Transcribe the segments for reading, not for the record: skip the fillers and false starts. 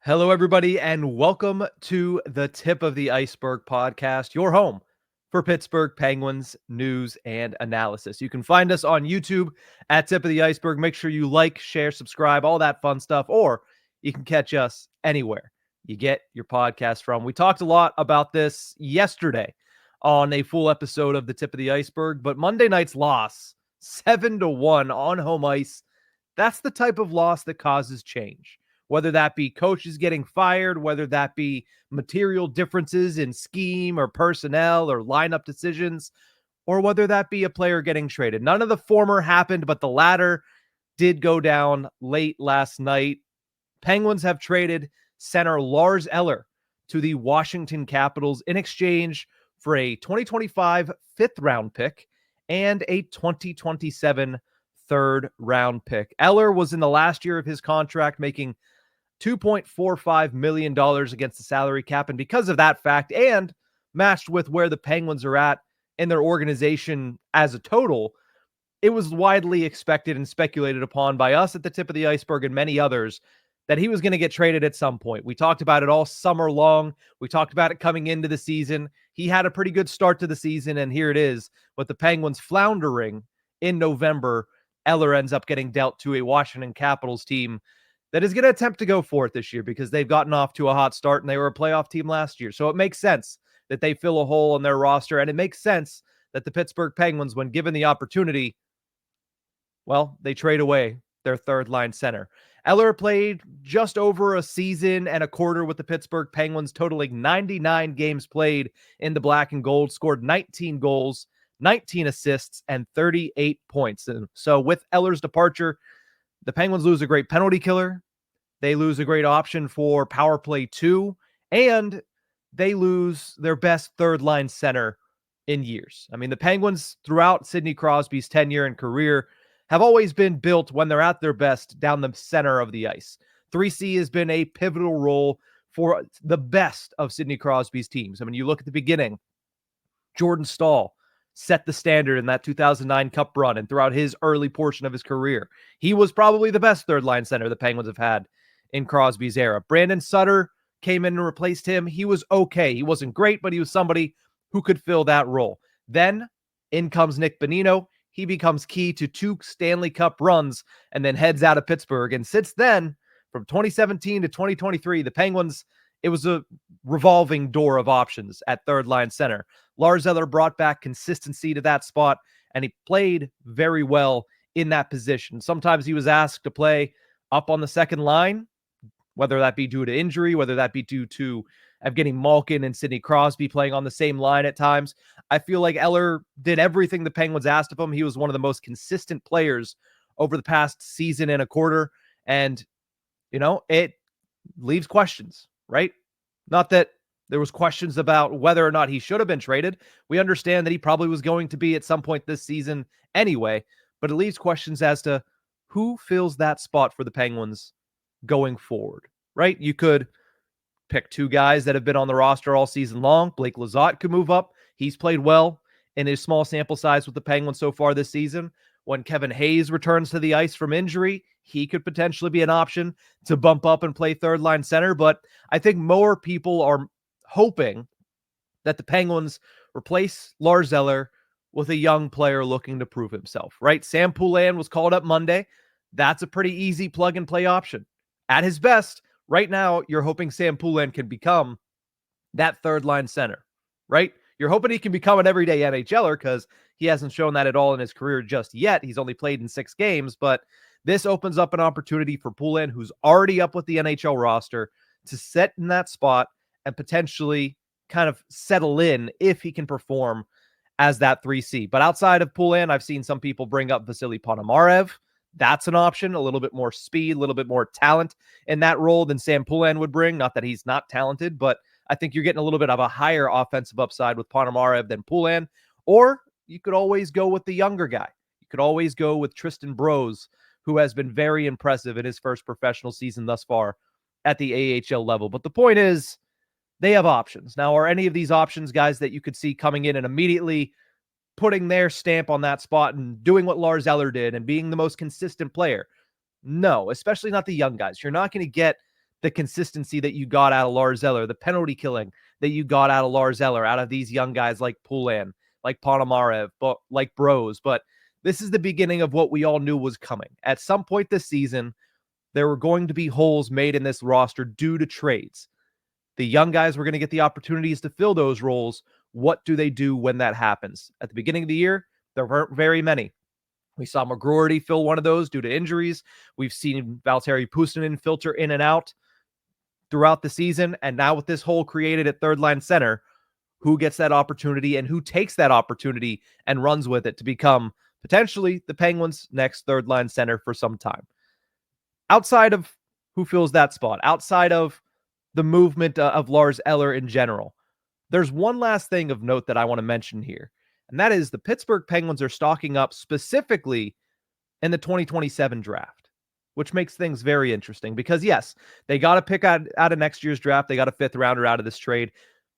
Hello, everybody, and welcome to the Tip of the Ice-Burgh podcast, your home for Pittsburgh Penguins news and analysis. You can find us on YouTube at Tip of the Ice-Burgh. Make sure you like, share, subscribe, all that fun stuff, or you can catch us anywhere you get your podcast from. We talked a lot about this yesterday on a full episode of the Tip of the Ice-Burgh, but Monday night's loss, 7-1 on home ice, that's the type of loss that causes change. Whether that be coaches getting fired, whether that be material differences in scheme or personnel or lineup decisions, or whether that be a player getting traded. None of the former happened, but the latter did go down late last night. Penguins have traded center Lars Eller to the Washington Capitals in exchange for a 2025 fifth-round pick and a 2027 third-round pick. Eller was in the last year of his contract, making $2.45 million against the salary cap. And because of that fact, and matched with where the Penguins are at in their organization as a total, it was widely expected and speculated upon by us at the Tip of the Ice-Burgh and many others that he was going to get traded at some point. We talked about it all summer long. We talked about it coming into the season. He had a pretty good start to the season, and here it is. With the Penguins floundering in November, Eller ends up getting dealt to a Washington Capitals team that is going to attempt to go for it this year because they've gotten off to a hot start and they were a playoff team last year. So it makes sense that they fill a hole in their roster, and it makes sense that the Pittsburgh Penguins, when given the opportunity, well, they trade away their third-line center. Eller played just over a season and a quarter with the Pittsburgh Penguins, totaling 99 games played in the black and gold, scored 19 goals, 19 assists, and 38 points. And so with Eller's departure, the Penguins lose a great penalty killer. They lose a great option for power play 2, and they lose their best third-line center in years. I mean, the Penguins, throughout Sidney Crosby's tenure and career, have always been built when they're at their best down the center of the ice. 3C has been a pivotal role for the best of Sidney Crosby's teams. I mean, you look at the beginning, Jordan Staal set the standard in that 2009 Cup run and throughout his early portion of his career. He was probably the best third-line center the Penguins have had in Crosby's era. Brandon Sutter came in and replaced him. He was okay. He wasn't great, but he was somebody who could fill that role. Then in comes Nick Bonino. He becomes key to 2 Stanley Cup runs and then heads out of Pittsburgh. And since then, from 2017 to 2023, the Penguins, it was a revolving door of options at third-line center. Lars Eller brought back consistency to that spot, and he played very well in that position. Sometimes he was asked to play up on the second line, whether that be due to injury, whether that be due to Evgeny Malkin and Sidney Crosby playing on the same line at times. I feel like Eller did everything the Penguins asked of him. He was one of the most consistent players over the past season and a quarter, and, you know, it leaves questions, right? Not that there was questions about whether or not he should have been traded. We understand that he probably was going to be at some point this season anyway, but it leaves questions as to who fills that spot for the Penguins going forward, right? You could pick 2 guys that have been on the roster all season long. Blake Lizotte could move up. He's played well in his small sample size with the Penguins so far this season. When Kevin Hayes returns to the ice from injury, he could potentially be an option to bump up and play third-line center. But I think more people are hoping that the Penguins replace Lars Eller with a young player looking to prove himself, right? Sam Poulin was called up Monday. That's a pretty easy plug-and-play option. At his best, right now, you're hoping Sam Poulin can become that third-line center, right? You're hoping he can become an everyday NHLer because he hasn't shown that at all in his career just yet. He's only played in 6 games, but this opens up an opportunity for Poulin, who's already up with the NHL roster, to sit in that spot and potentially kind of settle in if he can perform as that 3C. But outside of Poulin, I've seen some people bring up Vasily Ponomarev. That's an option, a little bit more speed, a little bit more talent in that role than Sam Poulin would bring. Not that he's not talented, but I think you're getting a little bit of a higher offensive upside with Ponomarev than Poulin. Or you could always go with the younger guy. You could always go with Tristan Brose, who has been very impressive in his first professional season thus far at the AHL level. But the point is, they have options. Now, are any of these options guys that you could see coming in and immediately putting their stamp on that spot and doing what Lars Eller did and being the most consistent player? No, especially not the young guys. You're not going to get the consistency that you got out of Lars Eller, the penalty killing that you got out of Lars Eller, out of these young guys like Poulin, like Ponomarev, but like Bros. But this is the beginning of what we all knew was coming. At some point this season, there were going to be holes made in this roster due to trades. The young guys were going to get the opportunities to fill those roles. What do they do when that happens? At the beginning of the year, there weren't very many. We saw McGroarty fill one of those due to injuries. We've seen Valtteri Puustinen filter in and out throughout the season. And now with this hole created at third line center, who gets that opportunity and who takes that opportunity and runs with it to become potentially the Penguins' next third line center for some time? Outside of who fills that spot, outside of the movement of Lars Eller in general, there's one last thing of note that I want to mention here. And that is the Pittsburgh Penguins are stocking up specifically in the 2027 draft, which makes things very interesting because, yes, they got to pick out of next year's draft. They got a 5th rounder out of this trade.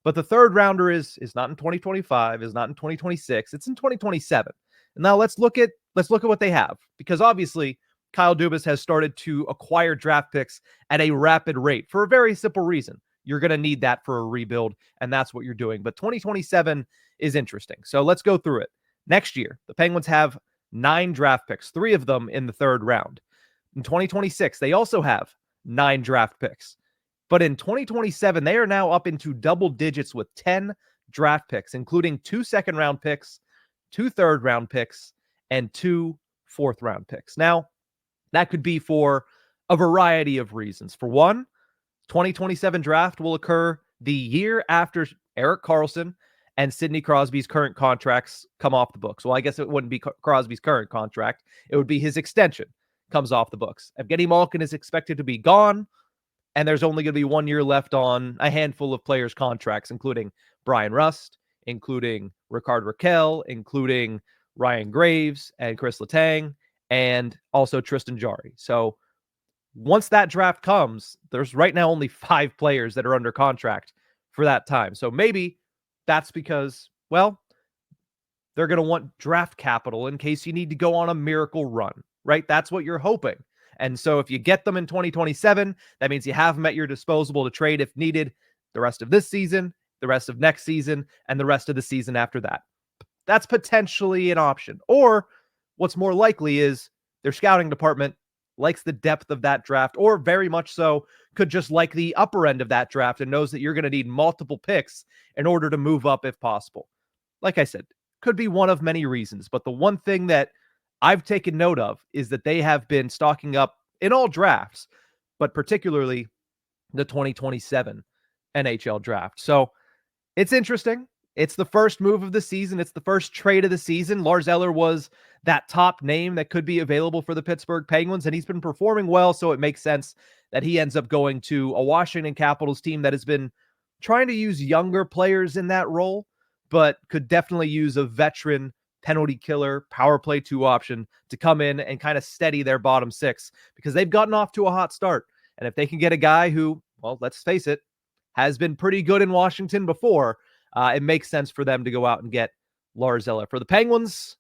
But the 3rd rounder is not in 2025, is not in 2026. It's in 2027. And now let's look at what they have, because obviously Kyle Dubas has started to acquire draft picks at a rapid rate for a very simple reason. You're going to need that for a rebuild, and that's what you're doing. But 2027 is interesting. So let's go through it. Next year, the Penguins have 9 draft picks, 3 of them in the 3rd round. In 2026, they also have 9 draft picks. But in 2027, they are now up into double digits with 10 draft picks, including 2 2nd-round picks, 2 3rd-round picks, and 2 4th-round picks. Now, that could be for a variety of reasons. For one, 2027 draft will occur the year after Erik Karlsson and Sidney Crosby's current contracts come off the books. Well, I guess it wouldn't be Crosby's current contract. It would be his extension comes off the books. Evgeny Malkin is expected to be gone, and there's only going to be 1 year left on a handful of players' contracts, including Brian Rust, including Ricard Raquel, including Ryan Graves and Chris Letang, and also Tristan Jarry. So once that draft comes, there's right now only 5 players that are under contract for that time. So maybe that's because, well, they're going to want draft capital in case you need to go on a miracle run, right? That's what you're hoping. And so if you get them in 2027, that means you have them at your disposal to trade if needed the rest of this season, the rest of next season, and the rest of the season after that. That's potentially an option. Or what's more likely is their scouting department likes the depth of that draft, or very much so could just like the upper end of that draft and knows that you're going to need multiple picks in order to move up if possible. Like I said, could be one of many reasons, but the one thing that I've taken note of is that they have been stocking up in all drafts, but particularly the 2027 NHL draft. So it's interesting. It's the first move of the season. It's the first trade of the season. Lars Eller was that top name that could be available for the Pittsburgh Penguins, and he's been performing well, so it makes sense that he ends up going to a Washington Capitals team that has been trying to use younger players in that role, but could definitely use a veteran penalty killer, power play 2 option to come in and kind of steady their bottom 6, because they've gotten off to a hot start. And if they can get a guy who, well, let's face it, has been pretty good in Washington before, it makes sense for them to go out and get Lars Eller. For the Penguins,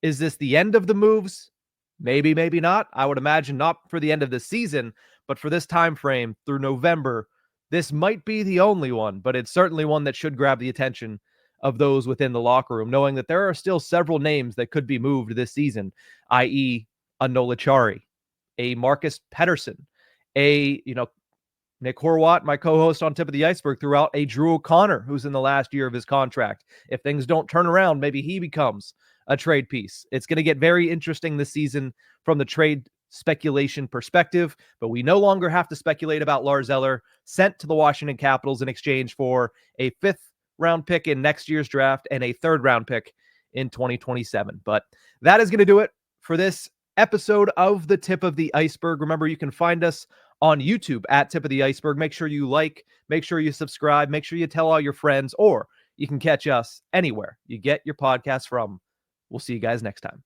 is this the end of the moves? Maybe, maybe not. I would imagine not for the end of the season, but for this time frame through November, this might be the only one, but it's certainly one that should grab the attention of those within the locker room, knowing that there are still several names that could be moved this season, i.e. a Nola Chari, a Marcus Pettersson, a, Nick Horwat, my co-host on Tip of the Iceberg, threw out a Drew O'Connor, who's in the last year of his contract. If things don't turn around, maybe he becomes a trade piece. It's going to get very interesting this season from the trade speculation perspective, but we no longer have to speculate about Lars Eller sent to the Washington Capitals in exchange for a 5th-round pick in next year's draft and a 3rd-round pick in 2027. But that is going to do it for this episode of the Tip of the Iceberg. Remember, you can find us on YouTube at Tip of the Iceberg. Make sure you like, make sure you subscribe, make sure you tell all your friends, or you can catch us anywhere you get your podcasts from. We'll see you guys next time.